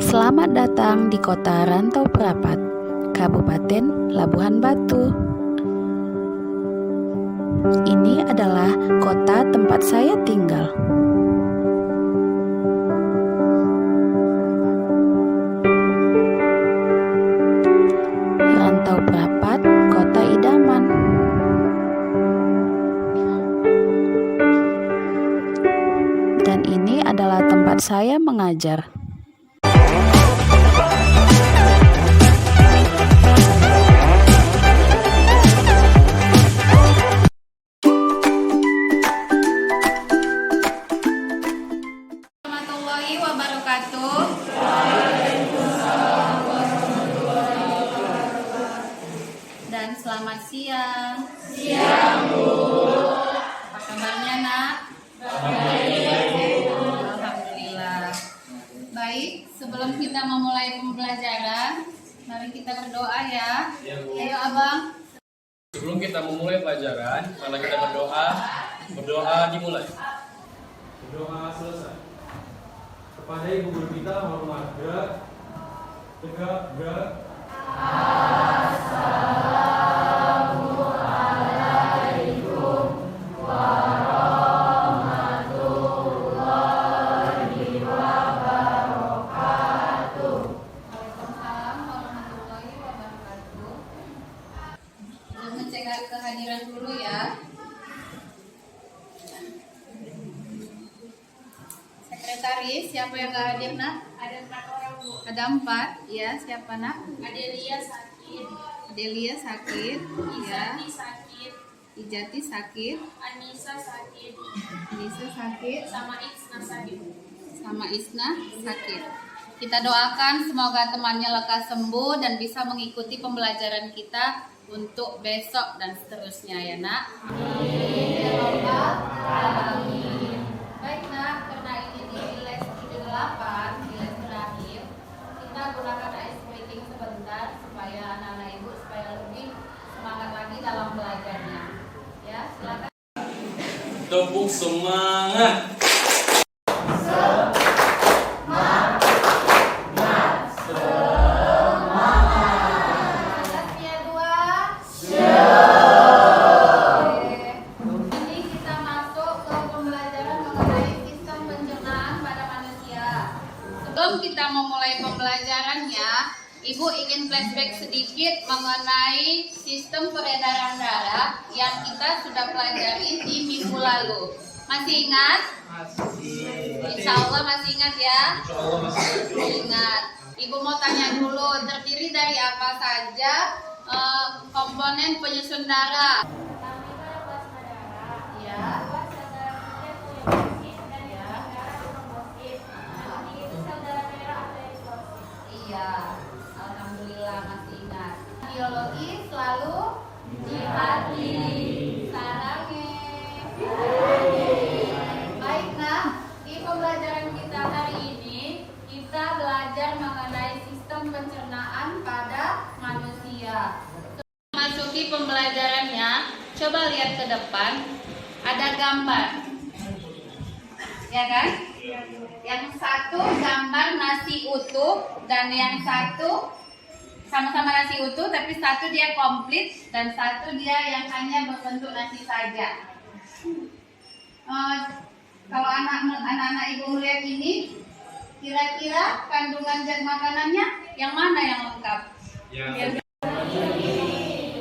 Selamat datang di Kota Rantau Prapat, Kabupaten Labuhan Batu. Ini adalah kota tempat saya tinggal. Rantau Prapat, kota idaman. Dan ini adalah tempat saya mengajar. Warahmatullahi wabarakatuh. Dan selamat siang. Siang, Bu. Apa kabarnya, Nak? Alhamdulillah. Baik, sebelum kita memulai pembelajaran, mari kita berdoa ya. Ayo, Abang. Sebelum kita memulai pelajaran, mari kita berdoa. Berdoa dimulai. Berdoa selesai. Kepada Ibu Guru kita, hormat tegak, Waalaikumsalam warahmatullahi wabarakatuh. Kita ngecek kehadiran dulu ya. Sekretaris, siapa yang nggak hadir, Nak? Ada 4 orang, Bu. Ada 4, ya. Siapa, Nak? Adelia sakit, Delia sakit, ya. Izati sakit, Ijati sakit, Anissa sakit, Lisa sakit, sama Isna sakit. sama Isna sakit. Kita doakan semoga temannya lekas sembuh dan bisa mengikuti pembelajaran kita untuk besok dan seterusnya ya, Nak. Amin. Baik, Nak, karena ini di les 78, di les terakhir, kita gunakan ice breaking sebentar supaya anak-anak Ibu supaya lebih semangat lagi dalam belajarnya. Ya, silakan. tepuk semangat. Ini kita masuk ke pembelajaran mengenai sistem pencernaan pada manusia. Sebelum kita memulai pembelajarannya, Ibu ingin flashback sedikit mengenai sistem peredaran darah yang kita sudah pelajari di minggu lalu. Masih ingat? Insya Allah masih ingat ya? Insya Allah masih Ingat. Ibu mau tanya dulu, terdiri dari apa saja komponen penyusun darah? Ya. Iya. Alhamdulillah masih ingat. Biologi selalu di hati. Sarange. Baik, Nah. Di pembelajaran kita hari ini, kita belajar mengenai sistem pencernaan pada manusia. Masuki pembelajarannya, coba lihat ke depan, ada gambar, ya kan? Yang satu gambar nasi utuh dan yang satu sama-sama nasi utuh, tapi satu dia komplit dan satu dia yang hanya berbentuk nasi saja. Kalau anak-anak Ibu melihat ini, kira-kira kandungan zat makanannya yang mana yang lengkap? Yang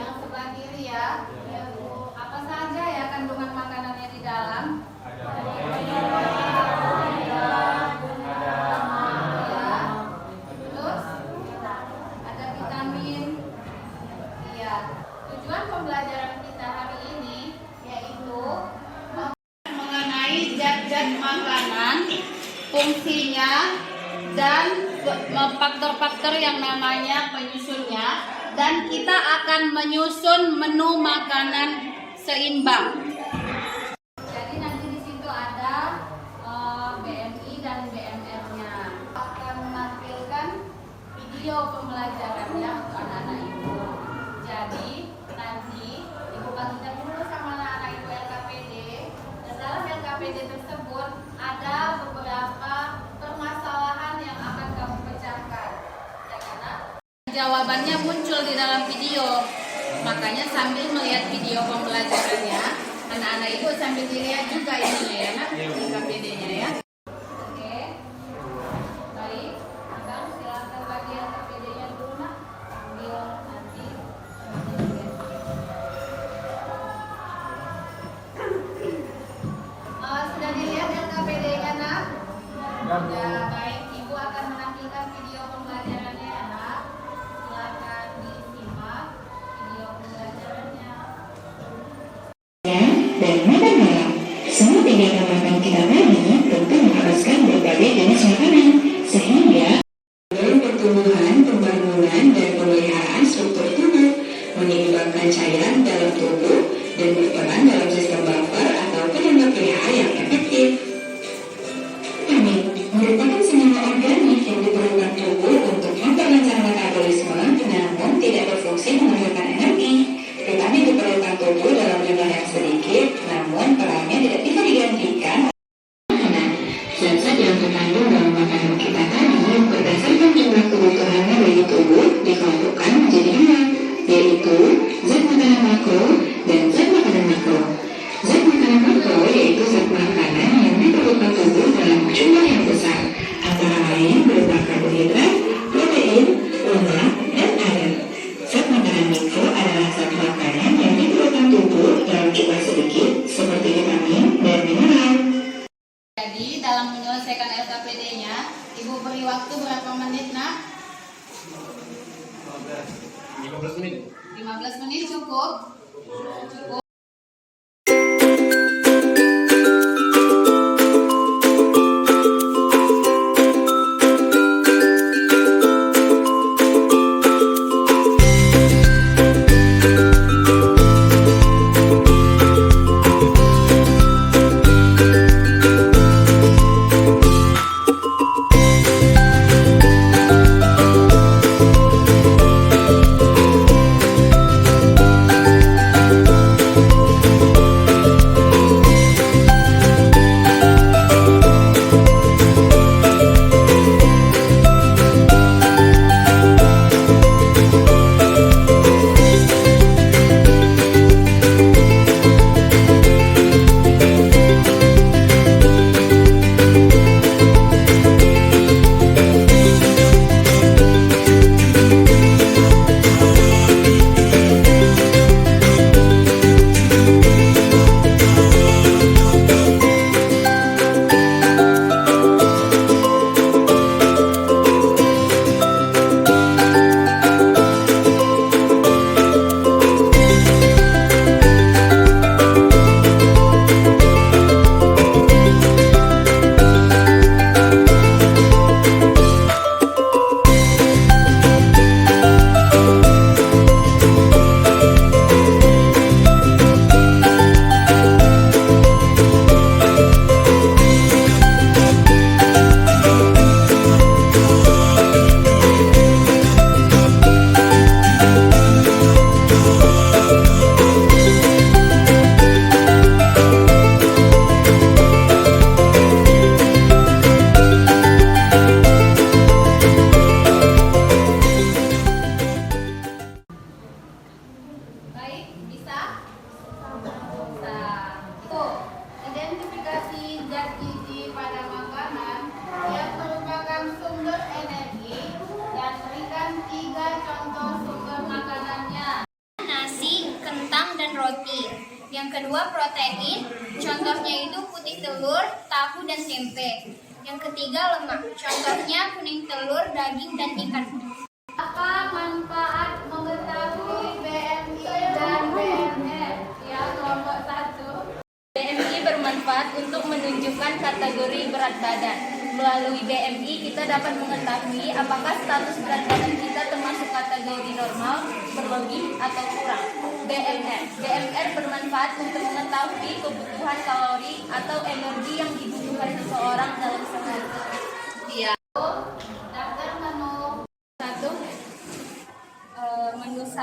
sebelah kiri ya. Ya, Bu. Apa saja ya kandungan makanannya di dalam? Ya. Terus ada vitamin. Iya. Tujuan pembelajaran kita hari ini yaitu mengenai zat-zat makanan, fungsinya, dan faktor-faktor yang namanya penyusunnya, dan kita akan menyusun menu makanan seimbang. Jadi nanti di situ ada BMI dan BMR-nya. Akan menampilkan video pembelajarannya untuk anak-anak Ibu. Jadi nanti Ibu bagikan dulu sama anak-anak Ibu LKPD. Dan dalam LKPD tersebut ada beberapa permasalahan yang akan kamu Jawabannya muncul di dalam video. Makanya sambil melihat video pembelajarannya, anak-anak ibu sambil dilihat juga ininya ya, nak, LKPD-nya ya. Oke, baik. Sekarang silakan bagi LKPD-nya dulu, nak. Ambil nanti. Sudah dilihat LKPD-nya, nak? Ya, baik. Ibu akan menampilkan video pembelajarannya ya, nak. Silakan disimak video pembelajarannya. Dan makan malam. Semua kegiatan makan kita tadi tentu mengharuskan berbagai jenis makanan, sehingga pertumbuhan, pembangunan, dan pemeliharaan struktur tubuh, menyeimbangkan cairan dalam tubuh, dan berperan dalam sistem buffer atau penambah pH yang efektif. Vitamin merupakan senyawa organik yang diperlukan tubuh untuk memperlancar metabolisme, namun tidak berfungsi menghasilkan energi. Vitamin diperlukan tubuh dalam jumlah yang sedikit, namun perannya tidak bisa digantikan. Zat-zat yang terkandung dalam makanan kita tadi berdasarkan jumlah kebutuhannya bagi tubuh dikelompokkan menjadi dua, yaitu zat makanan makro dan zat makanan mikro. Zat makanan makro yaitu zat makanan yang diperlukan tubuh dalam jumlah yang besar, antara lain berupa karbohidrat, protein, lemak, dan air. Zat makanan mikro adalah zat makanan yang diperlukan tubuh dalam jumlah sedikit, seperti vitamin dan mineral. Jadi dalam menyelesaikan LKPD-nya, Ibu beri waktu berapa menit, nak? 15 menit. 15 menit cukup? Cukup. Yang kedua protein, contohnya itu putih telur, tahu, dan tempe. Yang ketiga lemak, contohnya kuning telur, daging, dan ikan. Apa manfaat mengetahui BMI dan BMR? Ya, kelompok 1. BMI bermanfaat untuk menunjukkan kategori berat badan. Melalui BMI kita dapat mengetahui apakah status berat badan kita termasuk kategori normal, berlebih, atau kurang. BMR bermanfaat untuk mengetahui kebutuhan kalori atau energi yang dibutuhkan seseorang dalam sehari. Iya. Daftar menu. Menu 1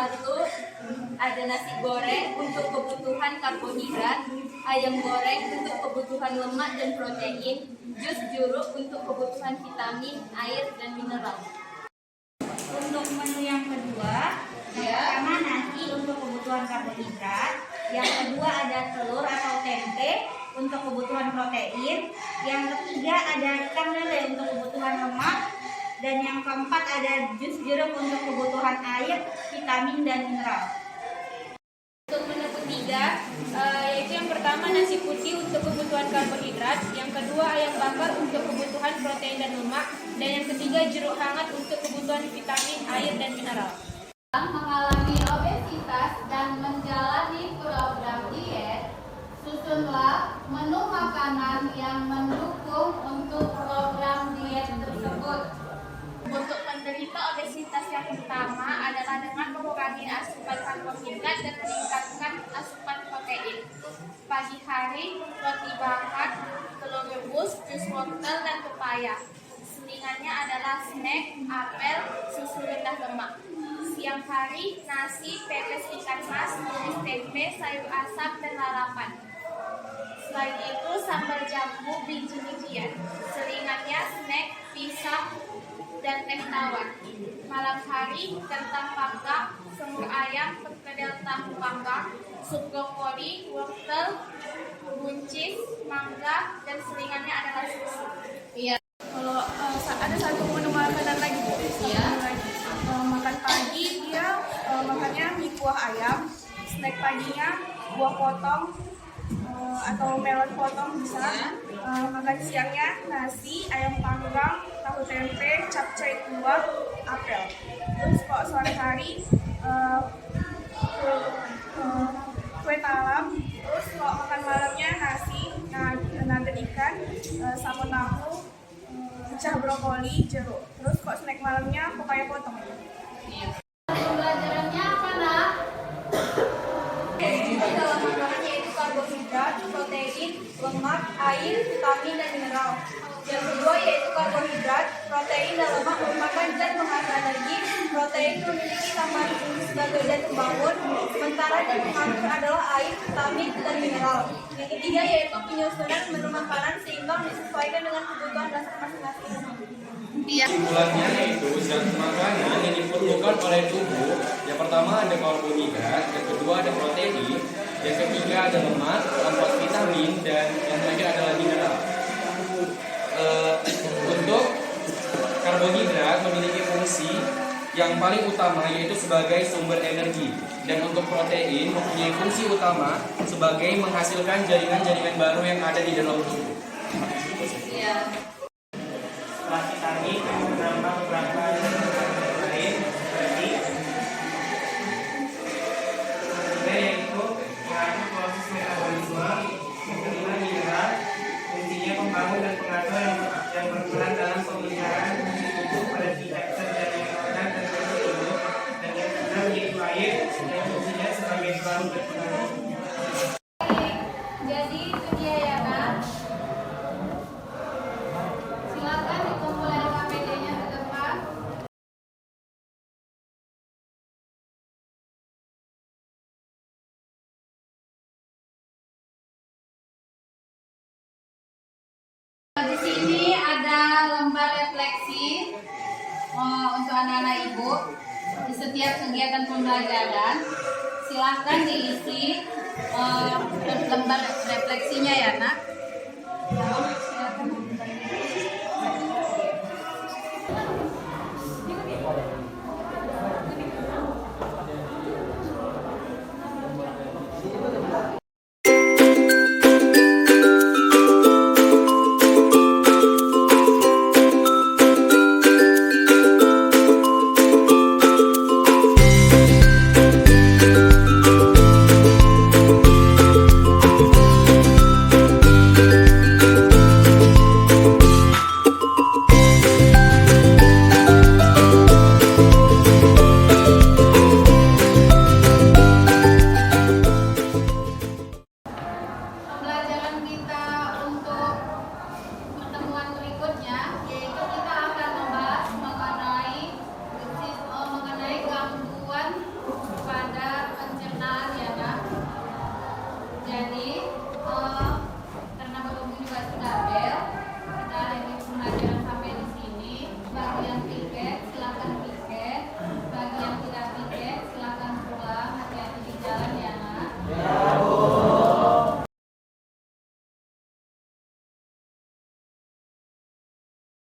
ada nasi goreng untuk kebutuhan karbohidrat, ayam goreng untuk kebutuhan lemak dan protein, jus jeruk untuk kebutuhan vitamin, air, dan mineral. Untuk menu yang Yang kedua ada telur atau tempe untuk kebutuhan protein. Yang ketiga ada ikan lele untuk kebutuhan lemak. Dan yang keempat ada jus jeruk untuk kebutuhan air, vitamin, dan mineral. Untuk menu ketiga, yaitu yang pertama nasi putih untuk kebutuhan karbohidrat, yang kedua ayam bakar untuk kebutuhan protein dan lemak, dan yang ketiga jeruk hangat untuk kebutuhan vitamin, air, dan mineral. Mengalami obesitas dan menjalani program diet, susunlah menu makanan yang mendukung untuk program diet tersebut. Untuk penderita obesitas yang pertama adalah dengan mengurangi asupan karbohidrat dan meningkatkan asupan protein. Pagi hari, roti bakar, telur rebus, jus wortel, dan pepaya. Selingannya adalah snack, apel, susu rendah lemak. Siang hari, nasi, pepes ikan mas, tumis tempe, sayur asam, dan lalapan. Selain itu, sambal jambu, biji-bijian. Selingannya snack, pisang, dan teh tawar. Malam hari, kentang panggang, semur ayam, perkedel tahu panggang, sup brokoli, wortel, buncis, mangga, dan selingannya adalah susu. Iya. Kalau ada satu menu makanan lagi Bu. Iya. Makan pagi dia makannya mie kuah ayam, snack paginya buah potong atau melon potong bisa. Makan siangnya nasi, ayam panggang, tahu tempe, capcay kuah, apel. Terus kalau sore hari kue talam. Terus kalau makan malamnya nasi, nugget ikan, sama tahu, pecah brokoli, jeruk. Terus kalau snack malamnya pepaya potong. Pembelajarannya apa, Nak? Dalam makanan yaitu karbohidrat, protein, lemak, air, vitamin, dan mineral. Yang kedua yaitu karbohidrat, protein, dan lemak merupakan zat penghasil energi. Protein memiliki tambahan fungsi sebagai zat pembangun, sementara zat penghasil adalah air, vitamin, dan mineral. Yang ketiga yaitu penyusunan menu makanan seimbang disesuaikan dengan kebutuhan dasar masing-masing. Kesimpulannya yaitu zat makanan yang diperlukan oleh tubuh. Yang pertama ada karbohidrat, yang kedua ada protein, yang ketiga ada lemak, keempat vitamin, dan yang terakhir adalah mineral. Untuk karbohidrat memiliki fungsi yang paling utama yaitu sebagai sumber energi, dan untuk protein mempunyai fungsi utama sebagai menghasilkan jaringan-jaringan baru yang ada di dalam tubuh. Iya. Setelah kita menambah beberapa lain seperti yaitu mengatur proses metabolisme, yang kelima mineral, fungsinya pembangun dan pengatur yang berperan dalam pemeliharaan fungsi tubuh pada tingkat jaringan organ dan fungsi tubuh, dan yang keenam yaitu air yang fungsinya sebagai pelaruh dan pengaruh. Jadi itu dia ya, Kak. Silakan dikumpulkan KPD-nya ke depan. Di sini ada lembar refleksi untuk anak-anak ibu di setiap kegiatan pembelajaran. Silahkan diisi lembar refleksinya ya, Nak.